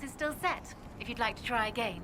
is still set, if you'd like to try again.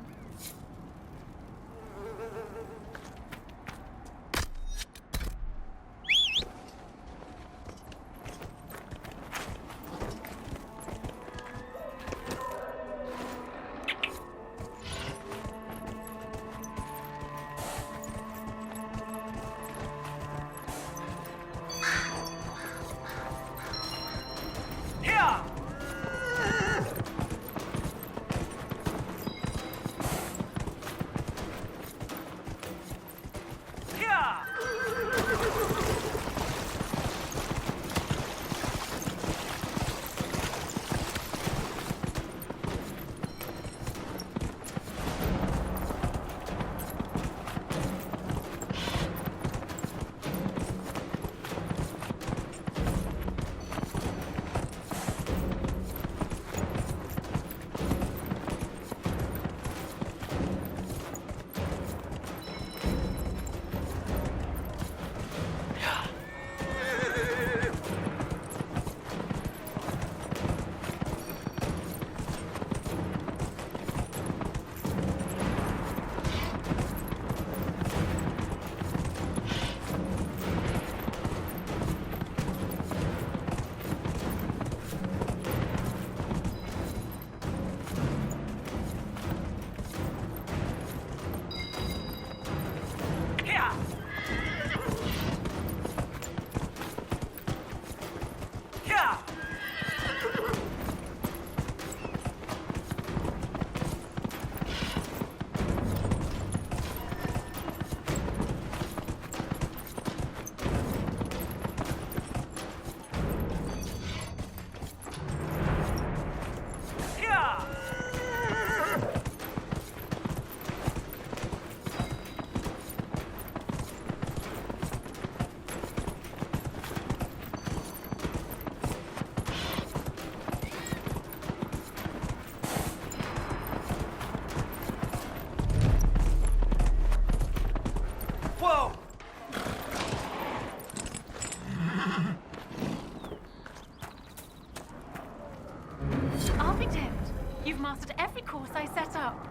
You've mastered every course I set up.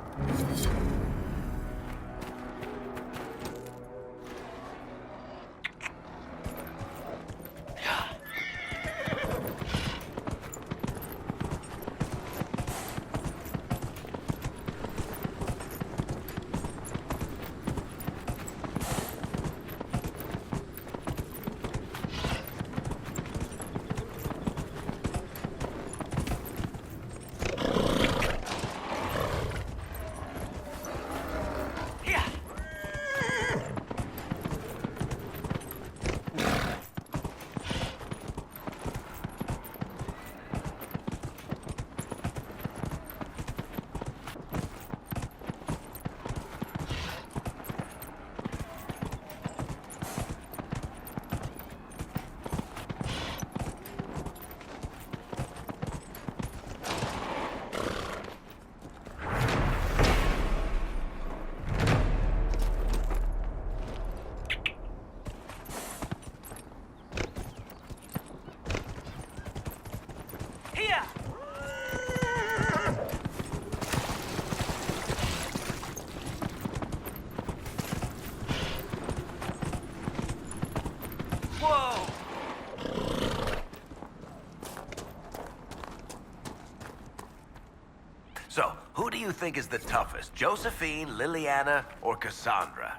So, who do you think is the toughest? Josephine, Liliana, or Cassandra?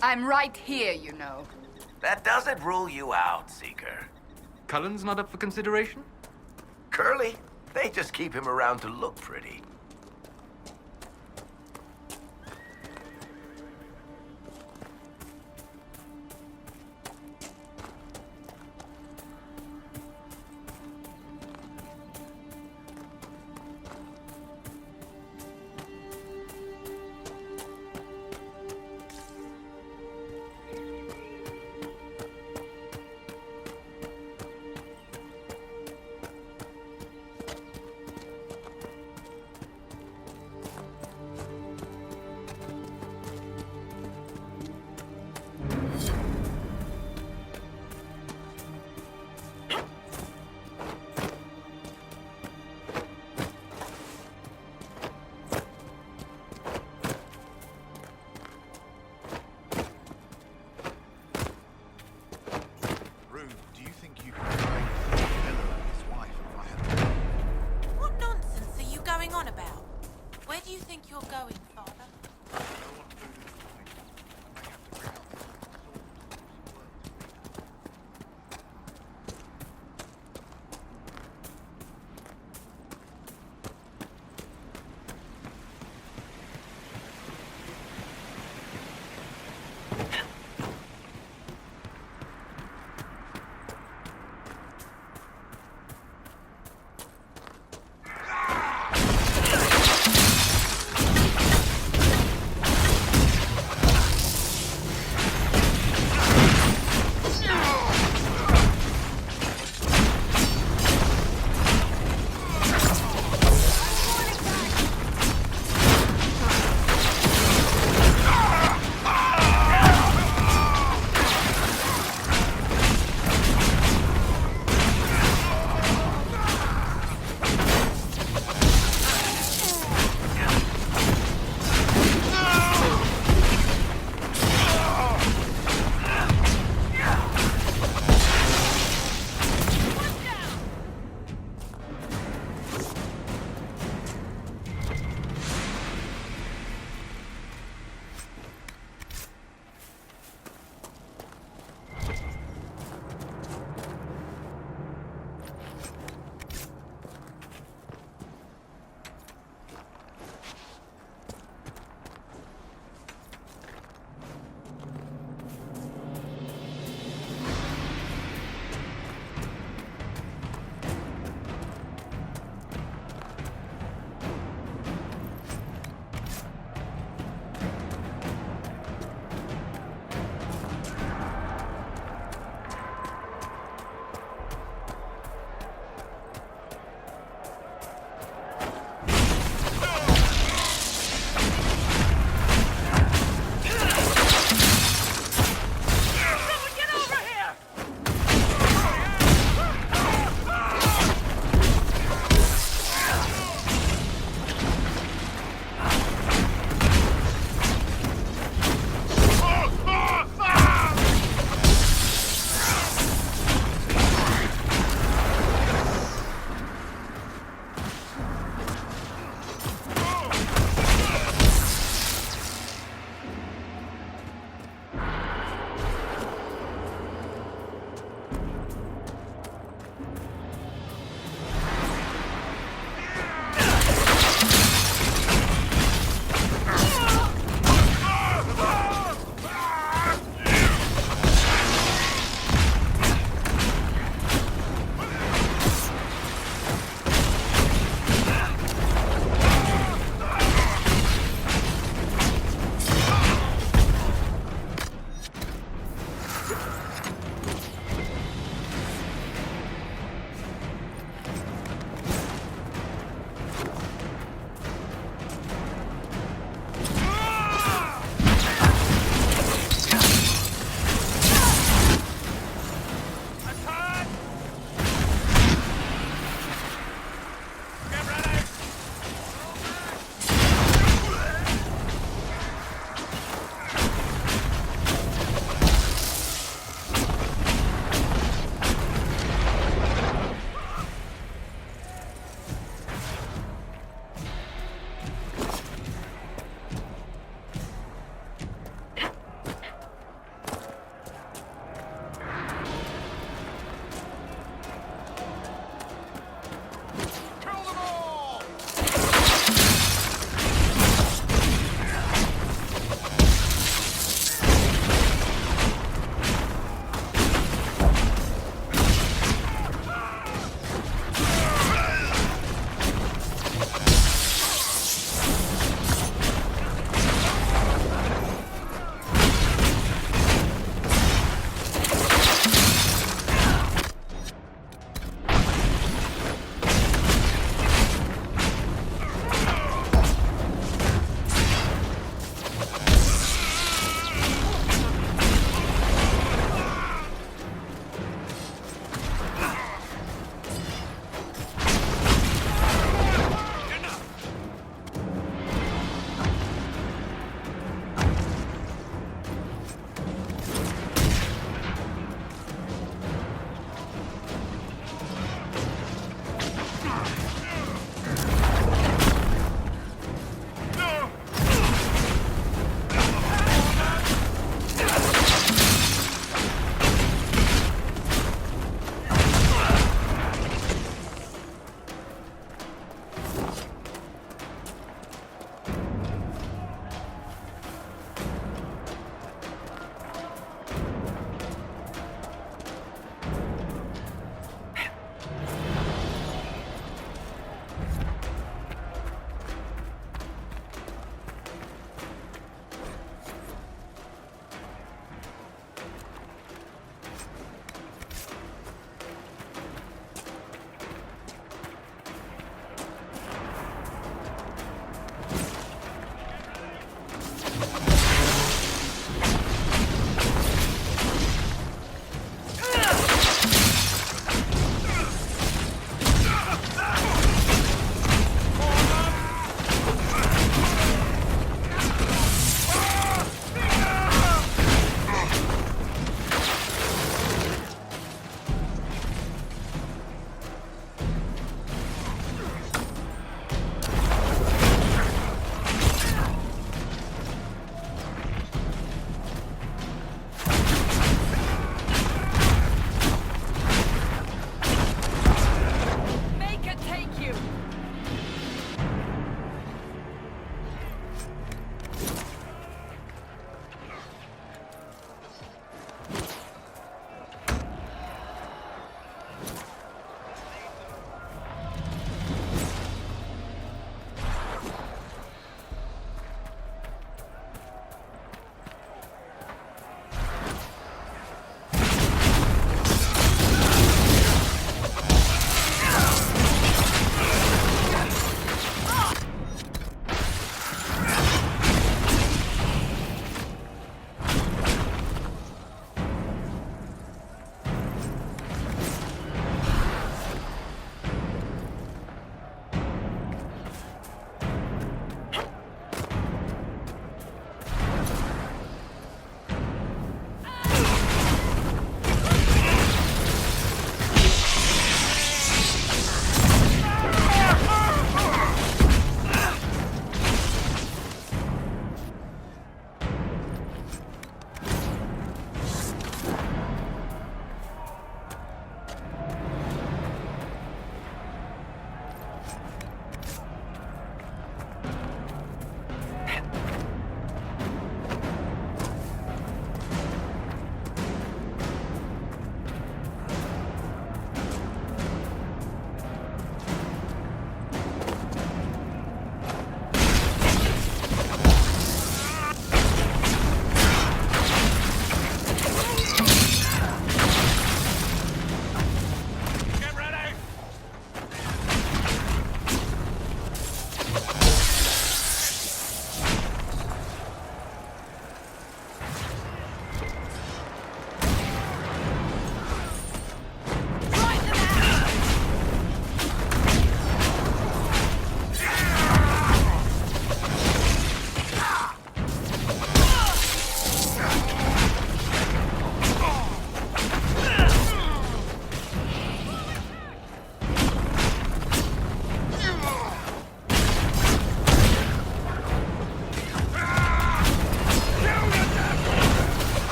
I'm right here, you know. That doesn't rule you out, Seeker. Cullen's not up for consideration? Curly? They just keep him around to look pretty.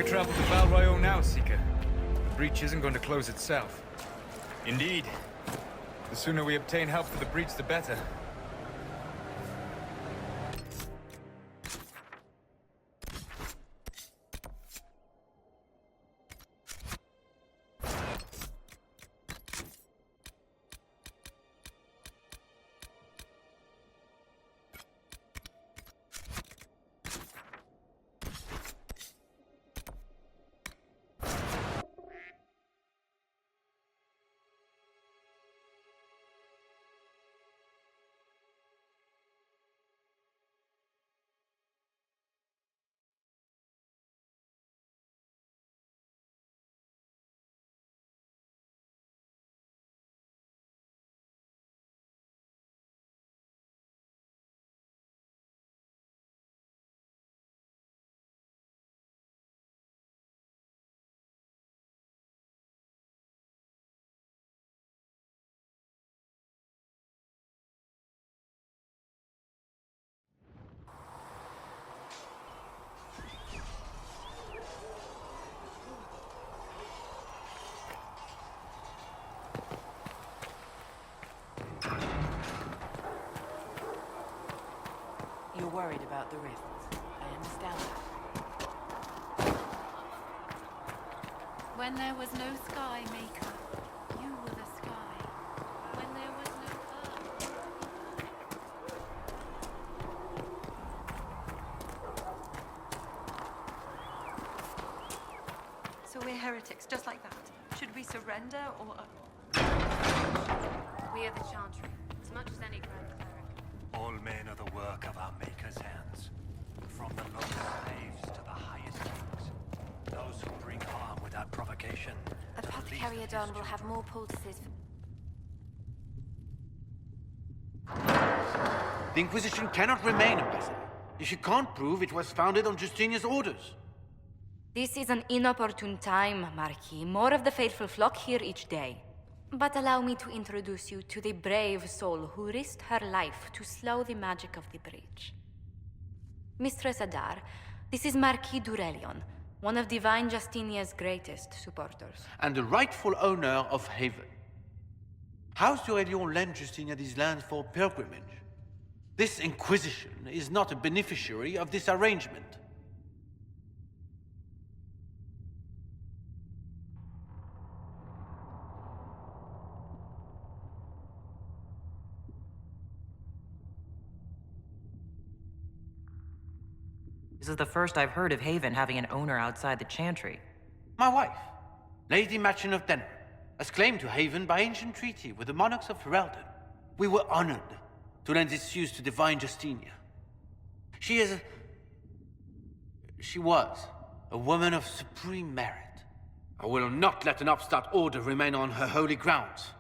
travel to Val Royale now, Seeker. The breach isn't going to close itself. Indeed. The sooner we obtain help for the breach, the better. You're worried about the rifts. I understand that. When there was no sky, Maker, you were the sky. When there was no earth. So we're heretics, just like that. Should we surrender or... We are the Chantry, as much as any Grand Cleric. All men are the work of our Maker's hands. From the lowest slaves to the highest kings. Those who bring harm without provocation. Apothecary Adon will have more poultices. The Inquisition cannot remain, Ambassador, if you can't prove it was founded on Justinia's orders. This is an inopportune time, Marquis. More of the faithful flock here each day. But allow me to introduce you to the brave soul who risked her life to slow the magic of the breach. Mistress Adar, this is Marquis Durelion, one of Divine Justinia's greatest supporters. And the rightful owner of Haven. House Durelion lent Justinia these lands for pilgrimage. This Inquisition is not a beneficiary of this arrangement. This is the first I've heard of Haven having an owner outside the Chantry. My wife, Lady Machin of Denver, has claimed to Haven by ancient treaty with the monarchs of Ferelden. We were honored to lend its use to Divine Justinia. She was a woman of supreme merit. I will not let an upstart order remain on her holy grounds.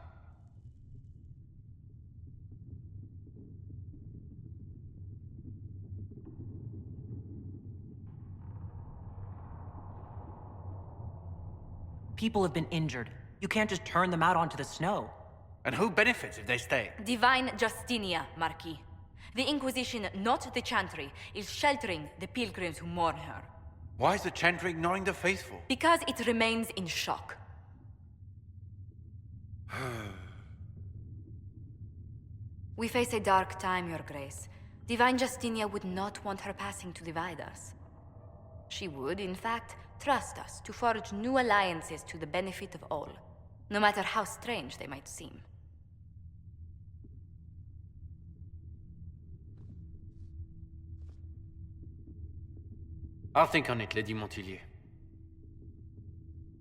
People have been injured. You can't just turn them out onto the snow. And who benefits if they stay? Divine Justinia, Marquis. The Inquisition, not the Chantry, is sheltering the pilgrims who mourn her. Why is the Chantry ignoring the faithful? Because it remains in shock. We face a dark time, Your Grace. Divine Justinia would not want her passing to divide us. She would, in fact, trust us to forge new alliances to the benefit of all, no matter how strange they might seem. I'll think on it, Lady Montillier.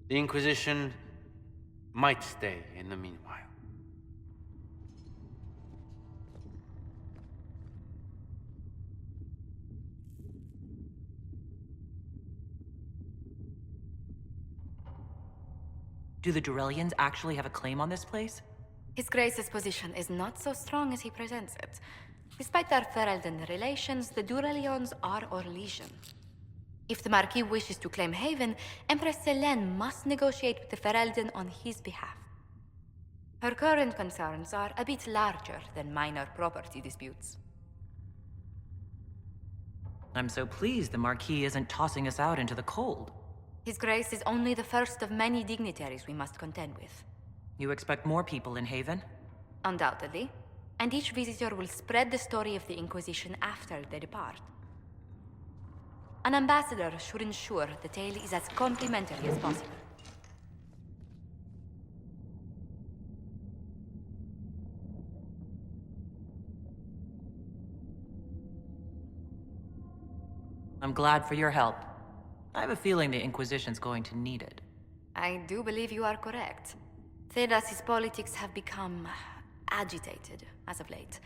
The Inquisition might stay in the meanwhile. Do the Durelians actually have a claim on this place? His Grace's position is not so strong as he presents it. Despite their Ferelden relations, the Durelions are Orlesian. If the Marquis wishes to claim Haven, Empress Selene must negotiate with the Ferelden on his behalf. Her current concerns are a bit larger than minor property disputes. I'm so pleased the Marquis isn't tossing us out into the cold. His Grace is only the first of many dignitaries we must contend with. You expect more people in Haven? Undoubtedly. And each visitor will spread the story of the Inquisition after they depart. An ambassador should ensure the tale is as complimentary as possible. I'm glad for your help. I have a feeling the Inquisition's going to need it. I do believe you are correct. Thedas's politics have become agitated as of late.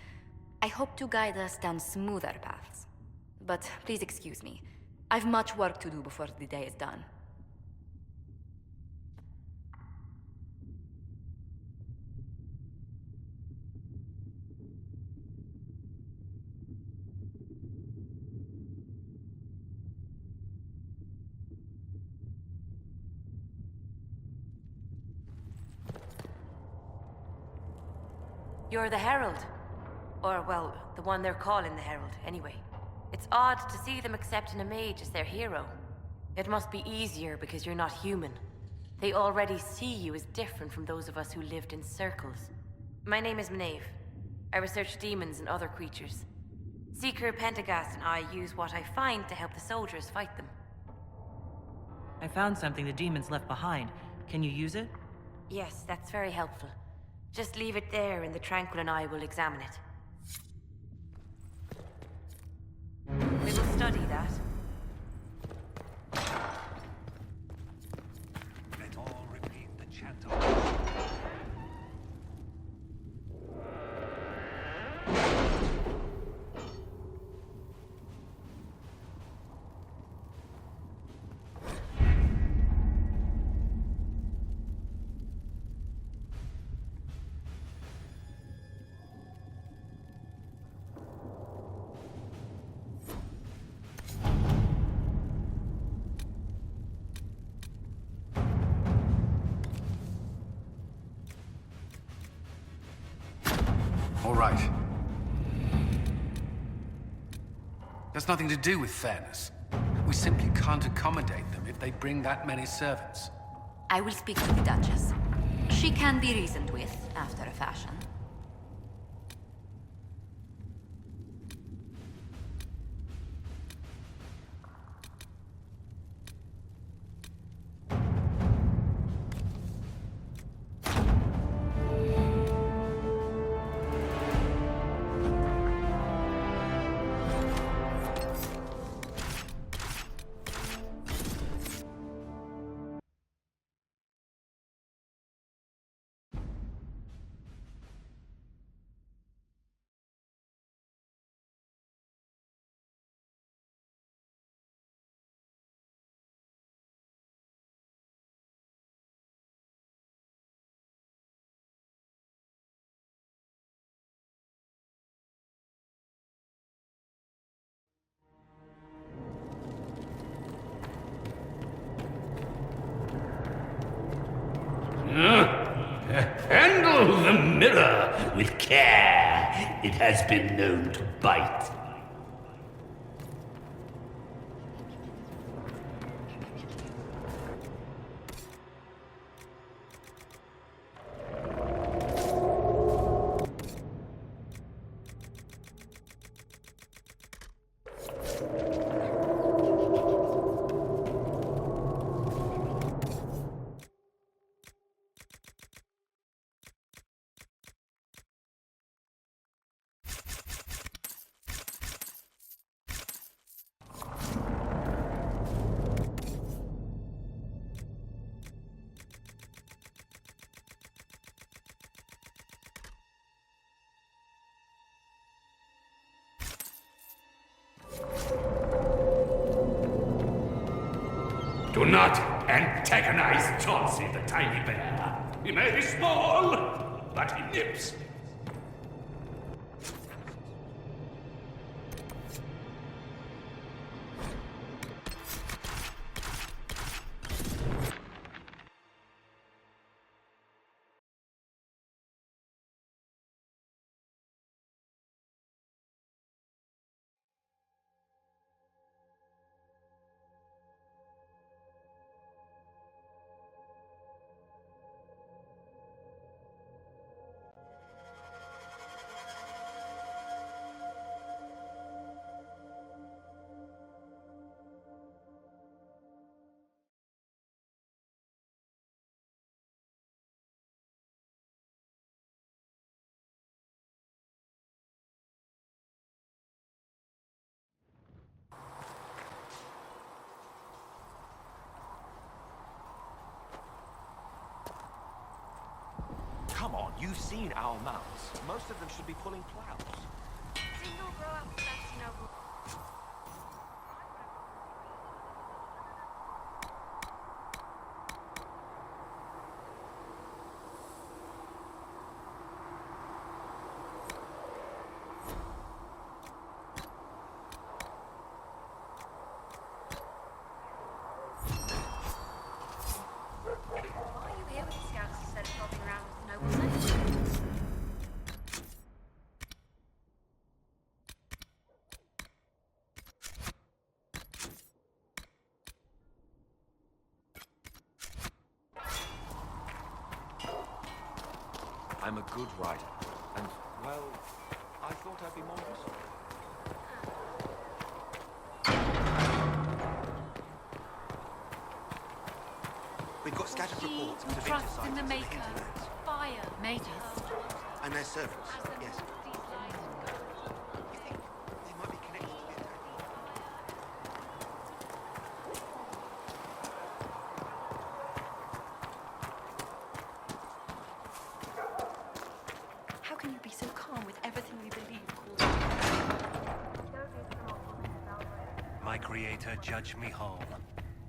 I hope to guide us down smoother paths. But please excuse me. I've much work to do before the day is done. You're the Herald. Or, well, the one they're calling the Herald, anyway. It's odd to see them accepting a mage as their hero. It must be easier because you're not human. They already see you as different from those of us who lived in circles. My name is Maeve. I research demons and other creatures. Seeker Pentagast and I use what I find to help the soldiers fight them. I found something the demons left behind. Can you use it? Yes, that's very helpful. Just leave it there and the Tranquil and I will examine it. We will study that. Let all repeat the chant of... All right. That's nothing to do with fairness. We simply can't accommodate them if they bring that many servants. I will speak to the Duchess. She can be reasoned with, after a fashion. Handle the mirror with care. It has been known to bite. Do not antagonize Chauncey the tiny bear. He may be small, but he nips. Come on, you've seen our mounts. Most of them should be pulling plows. I'm a good rider, and, well, I thought I'd be more useful. We've got scattered She reports of who the trusts in the of Maker. hinterlands. Fire. Mages. And their servants, As the yes. these lies go. You think they might be connected to the attack? How can you be so calm with everything we believe called... My creator, judge me whole.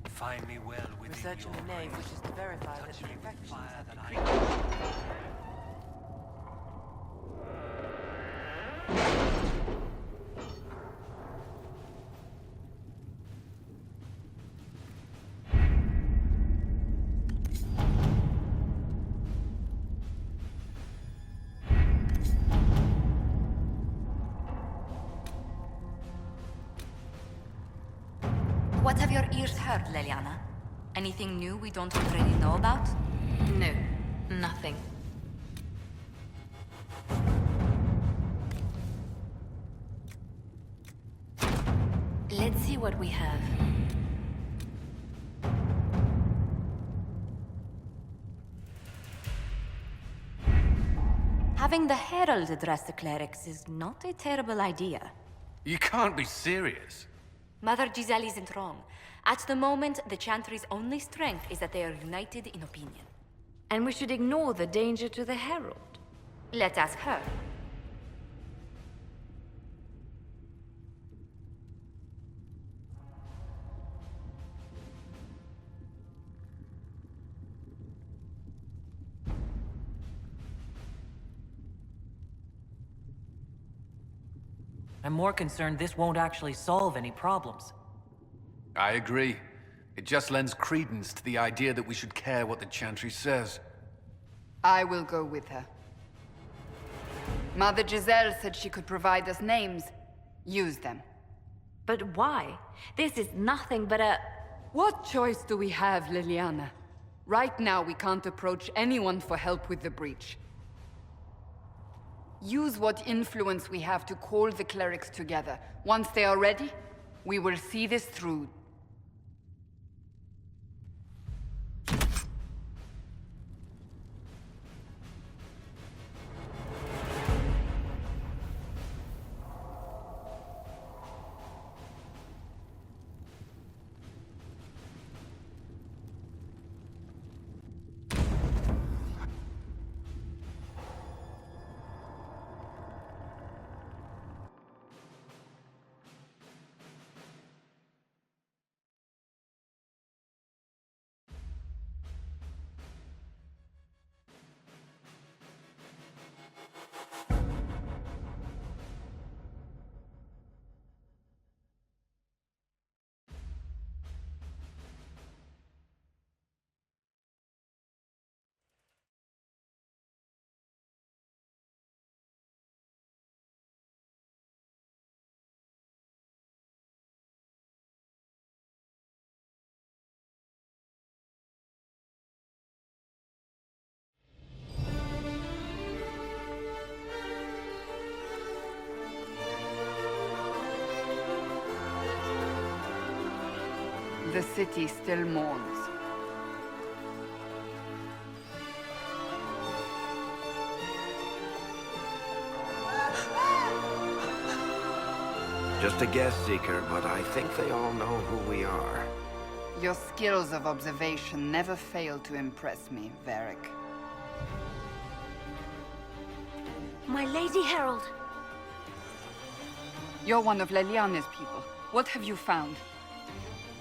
Find me well within Research your in the name, grace. which is to verify that Touch the me with infections fire have that been I treated. What have your ears heard, Leliana? Anything new we don't already know about? No, nothing. Let's see what we have. Having the Herald address the clerics is not a terrible idea. You can't be serious. Mother Giselle isn't wrong. At the moment, the Chantry's only strength is that they are united in opinion. And we should ignore the danger to the Herald. Let's ask her. I'm more concerned this won't actually solve any problems. I agree. It just lends credence to the idea that we should care what the Chantry says. I will go with her. Mother Giselle said she could provide us names. Use them. But why? This is nothing but a... What choice do we have, Liliana? Right now, we can't approach anyone for help with the breach. Use what influence we have to call the clerics together. Once they are ready, we will see this through. The city still mourns. Just a guess, Seeker, but I think they all know who we are. Your skills of observation never fail to impress me, Varric. My Lady Herald. You're one of Leliana's people. What have you found?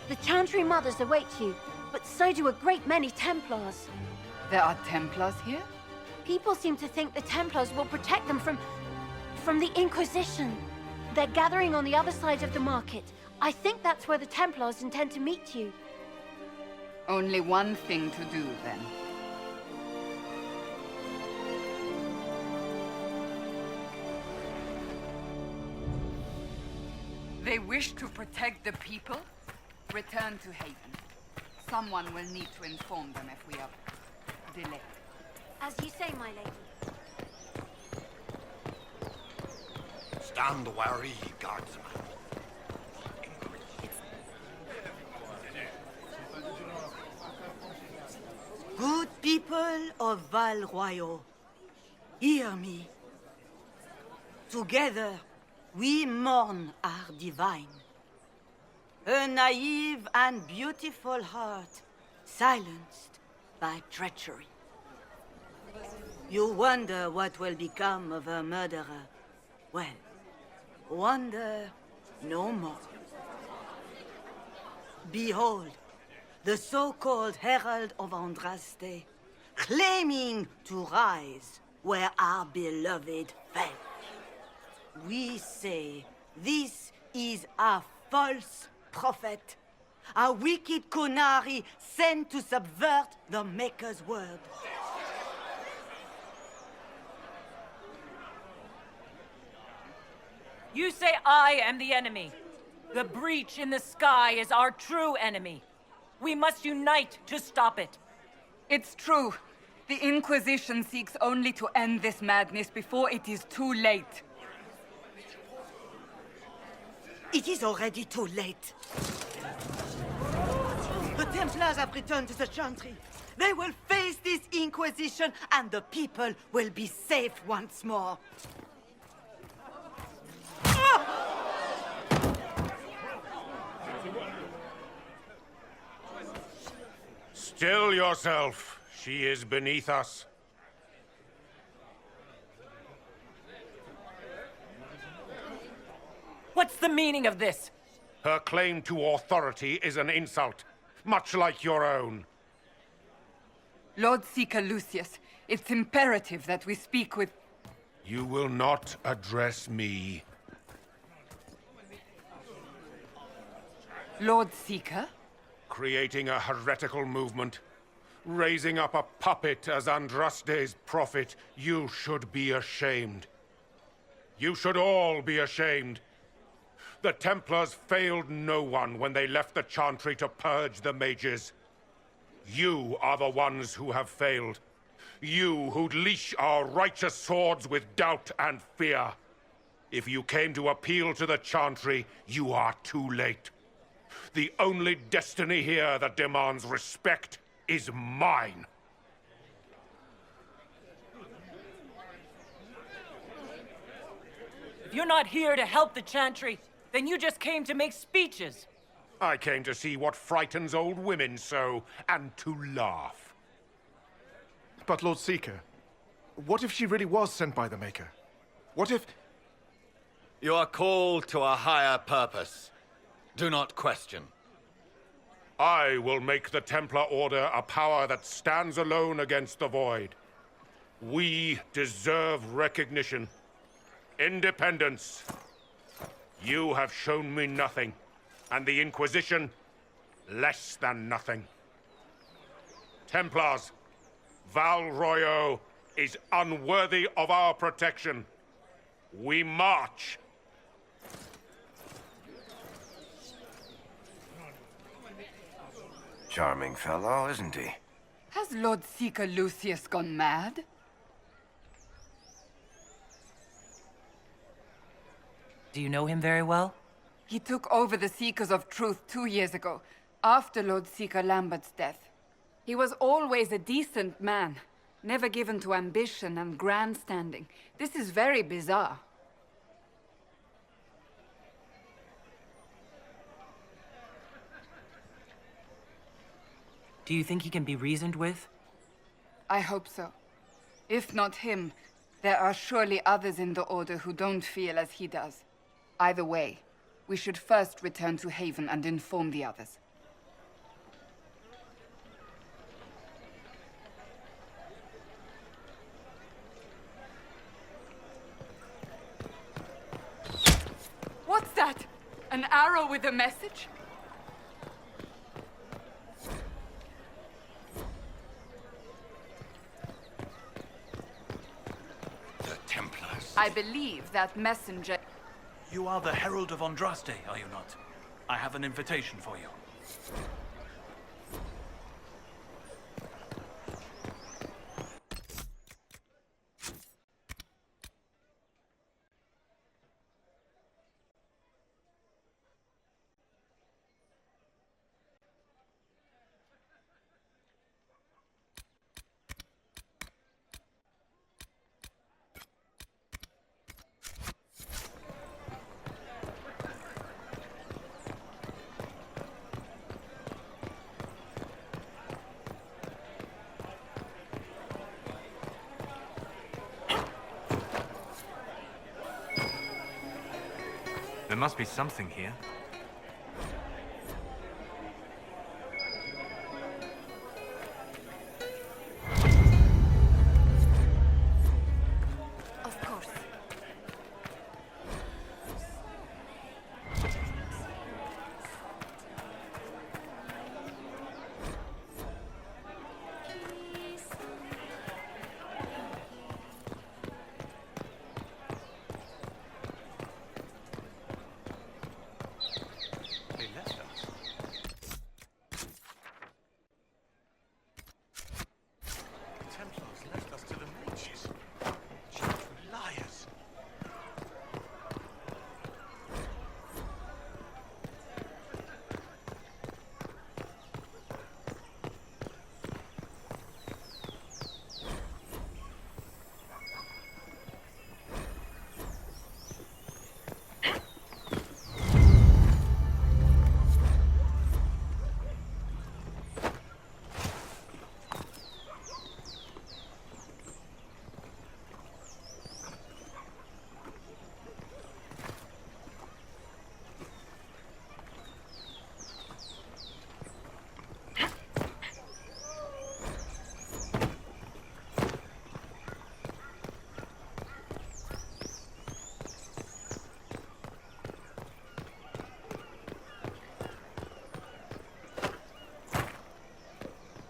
The Chantry Mothers await you, but so do a great many Templars. There are Templars here? People seem to think the Templars will protect them from the Inquisition. They're gathering on the other side of the market. I think that's where the Templars intend to meet you. Only one thing to do, then. They wish to protect the people? Return to Haven. Someone will need to inform them if we are delayed. As you say, my lady. Stand wary, guardsman. Good people of Val Royal, hear me. Together, we mourn our divine. A naive and beautiful heart, silenced by treachery. You wonder what will become of a murderer. Well, wonder no more. Behold, the so-called Herald of Andraste, claiming to rise where our beloved fell. We say this is a false prophet, a wicked Kunari sent to subvert the Maker's word. You say I am the enemy. The breach in the sky is our true enemy. We must unite to stop it. It's true. The Inquisition seeks only to end this madness before it is too late. It is already too late. The Templars have returned to the Chantry. They will face this Inquisition, and the people will be safe once more. Still yourself. She is beneath us. What's the meaning of this? Her claim to authority is an insult, much like your own. Lord Seeker Lucius, it's imperative that we speak with... You will not address me. Lord Seeker? Creating a heretical movement. Raising up a puppet as Andraste's prophet. You should be ashamed. You should all be ashamed. The Templars failed no one when they left the Chantry to purge the mages. You are the ones who have failed. You who'd leash our righteous swords with doubt and fear. If you came to appeal to the Chantry, you are too late. The only destiny here that demands respect is mine. If you're not here to help the Chantry, then you just came to make speeches. I came to see what frightens old women so, and to laugh. But Lord Seeker, what if she really was sent by the Maker? What if... You are called to a higher purpose. Do not question. I will make the Templar Order a power that stands alone against the Void. We deserve recognition. Independence. You have shown me nothing, and the Inquisition, less than nothing. Templars, Val Royal is unworthy of our protection. We march. Charming fellow, isn't he? Has Lord Seeker Lucius gone mad? Do you know him very well? He took over the Seekers of Truth 2 years ago, after Lord Seeker Lambert's death. He was always a decent man, never given to ambition and grandstanding. This is very bizarre. Do you think he can be reasoned with? I hope so. If not him, There are surely others in the Order who don't feel as he does. Either way, we should first return to Haven and inform the others. What's that? An arrow with a message? The Templars. I believe that messenger... You are the Herald of Andraste, are you not? I have an invitation for you. There must be something here. Of course. They left us. The Templars left us to the mages. Children liars.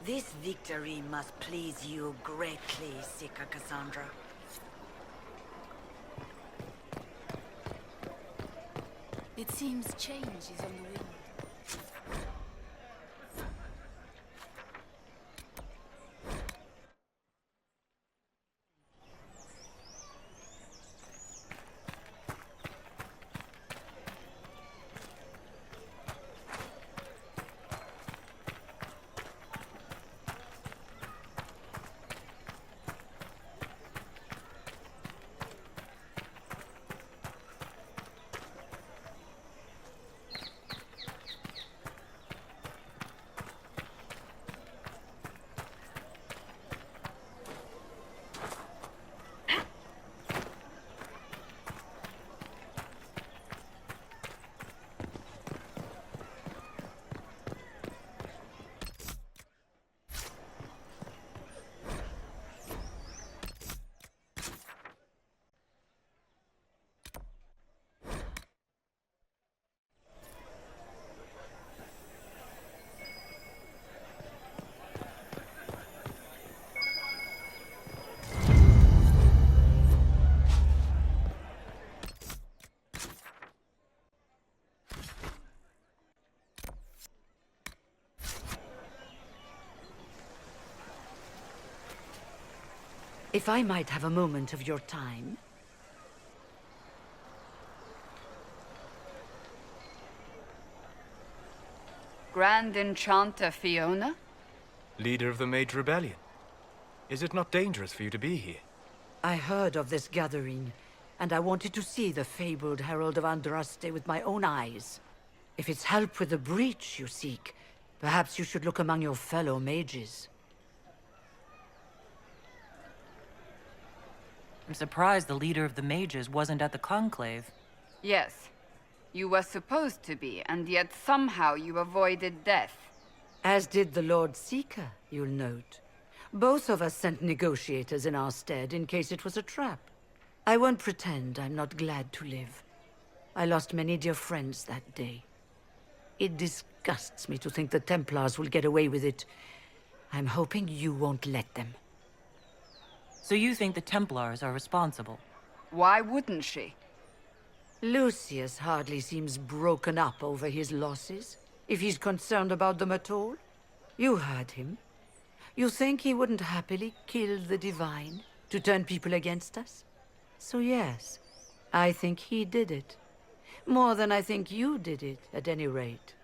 This victory must please you greatly, Seeker Cassandra. It seems change is on the wind. If I might have a moment of your time. Grand Enchanter Fiona? Leader of the Mage Rebellion. Is it not dangerous for you to be here? I heard of this gathering, and I wanted to see the fabled Herald of Andraste with my own eyes. If it's help with the breach you seek, perhaps you should look among your fellow mages. I'm surprised the leader of the mages wasn't at the conclave. Yes. You were supposed to be, and yet somehow you avoided death. As did the Lord Seeker, you'll note. Both of us sent negotiators in our stead in case it was a trap. I won't pretend I'm not glad to live. I lost many dear friends that day. It disgusts me to think the Templars will get away with it. I'm hoping you won't let them. So you think the Templars are responsible? Why wouldn't she? Lucius hardly seems broken up over his losses, if he's concerned about them at all. You heard him. You think he wouldn't happily kill the Divine to turn people against us? So yes, I think he did it. More than I think you did it, at any rate.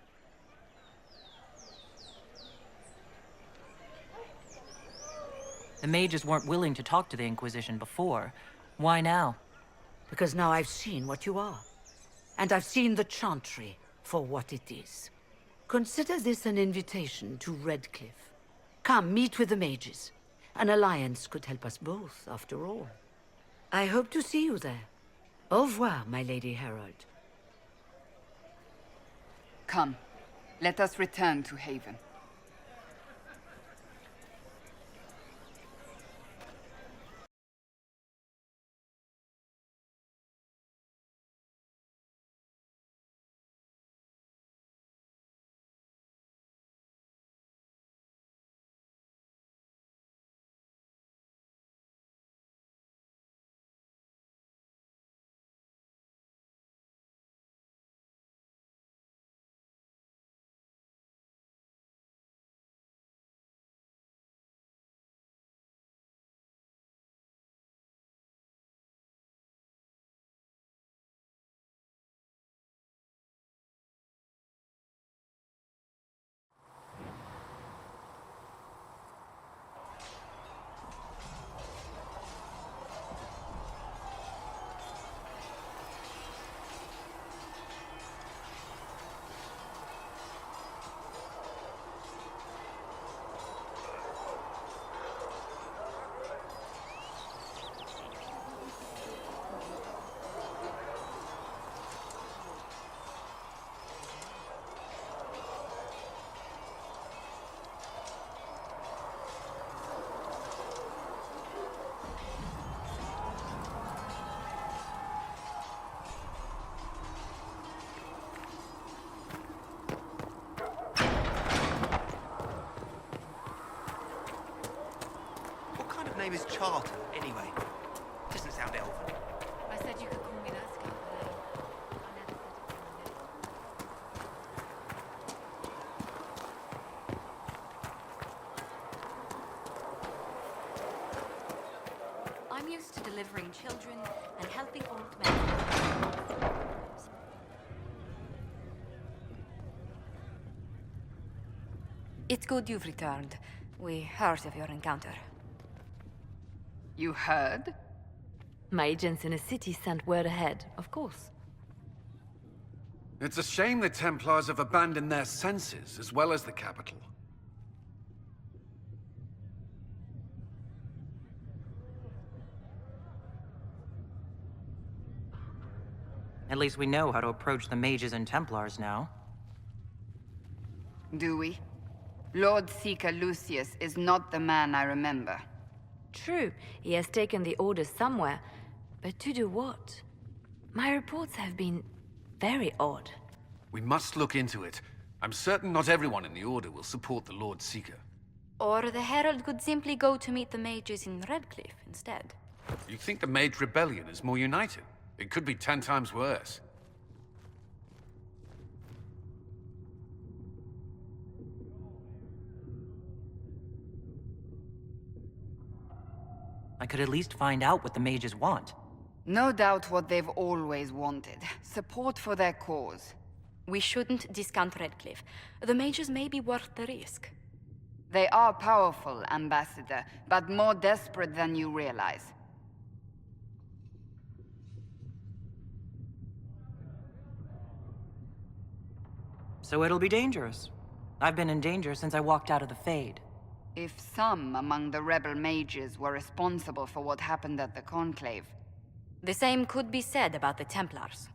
The mages weren't willing to talk to the Inquisition before. Why now? Because now I've seen what you are. And I've seen the Chantry for what it is. Consider this an invitation to Redcliffe. Come, meet with the mages. An alliance could help us both, after all. I hope to see you there. Au revoir, my Lady Herald. Come, let us return to Haven. Name is Charter, anyway. Doesn't sound elven. I said you could call me that, Scout. I never said it. I'm used to delivering children and helping old men. It's good you've returned. We heard of your encounter. You heard? My agents in the city sent word ahead, of course. It's a shame the Templars have abandoned their senses, as well as the capital. At least we know how to approach the mages and Templars now. Do we? Lord Seeker Lucius is not the man I remember. True, he has taken the Order somewhere, but to do what? My reports have been very odd. We must look into it. I'm certain not everyone in the Order will support the Lord Seeker. Or the Herald could simply go to meet the mages in Redcliffe instead. You think the Mage Rebellion is more united? It could be 10 times worse. I could at least find out what the mages want. No doubt what they've always wanted. Support for their cause. We shouldn't discount Redcliffe. The mages may be worth the risk. They are powerful, Ambassador, but more desperate than you realize. So it'll be dangerous. I've been in danger since I walked out of the Fade. If some among the rebel mages were responsible for what happened at the Conclave. The same could be said about the Templars.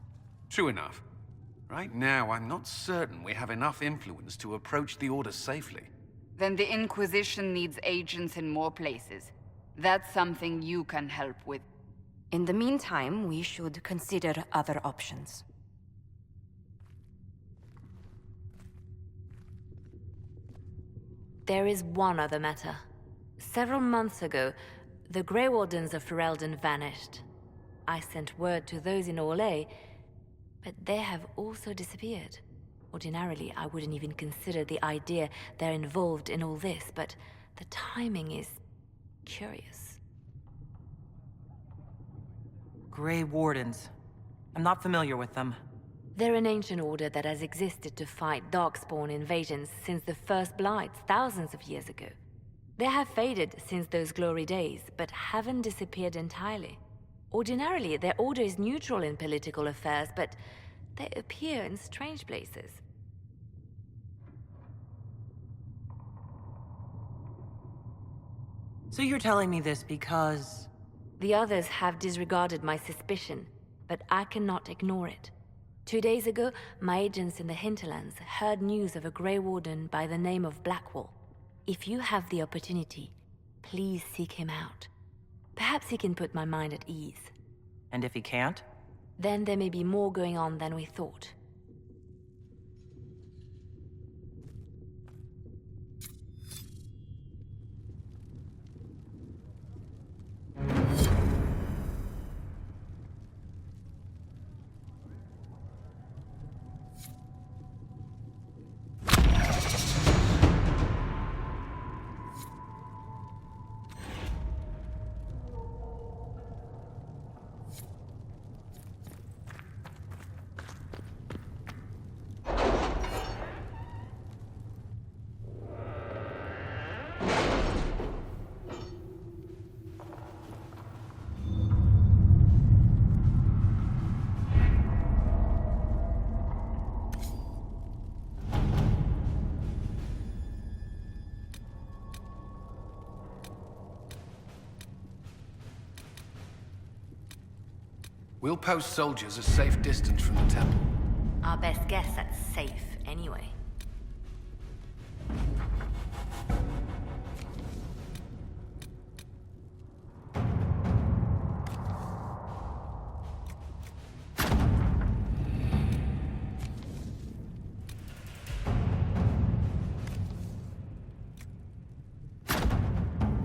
True enough. Right now, I'm not certain we have enough influence to approach the Order safely. Then the Inquisition needs agents in more places. That's something you can help with. In the meantime, we should consider other options. There is one other matter. Several months ago, the Grey Wardens of Ferelden vanished. I sent word to those in Orlais, but they have also disappeared. Ordinarily, I wouldn't even consider the idea they're involved in all this, but the timing is curious. Grey Wardens. I'm not familiar with them. They're an ancient order that has existed to fight Darkspawn invasions since the First Blights thousands of years ago. They have faded since those glory days, but haven't disappeared entirely. Ordinarily, their order is neutral in political affairs, but they appear in strange places. So you're telling me this because... The others have disregarded my suspicion, but I cannot ignore it. 2 days ago, my agents in the hinterlands heard news of a Grey Warden by the name of Blackwall. If you have the opportunity, please seek him out. Perhaps he can put my mind at ease. And if he can't? Then there may be more going on than we thought. We'll post soldiers a safe distance from the temple. Our best guess at safe, anyway.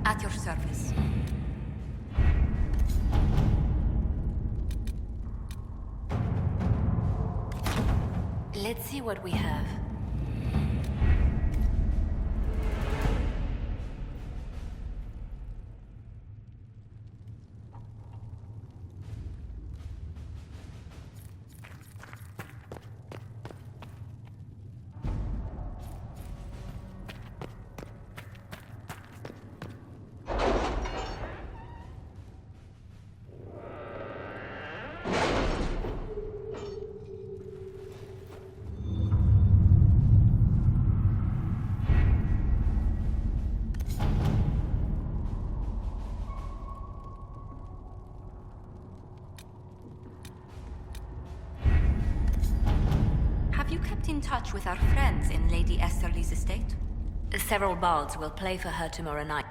At your service. Let's see what we have. Have you kept in touch with our friends in Lady Esterly's estate? Several bards will play for her tomorrow night.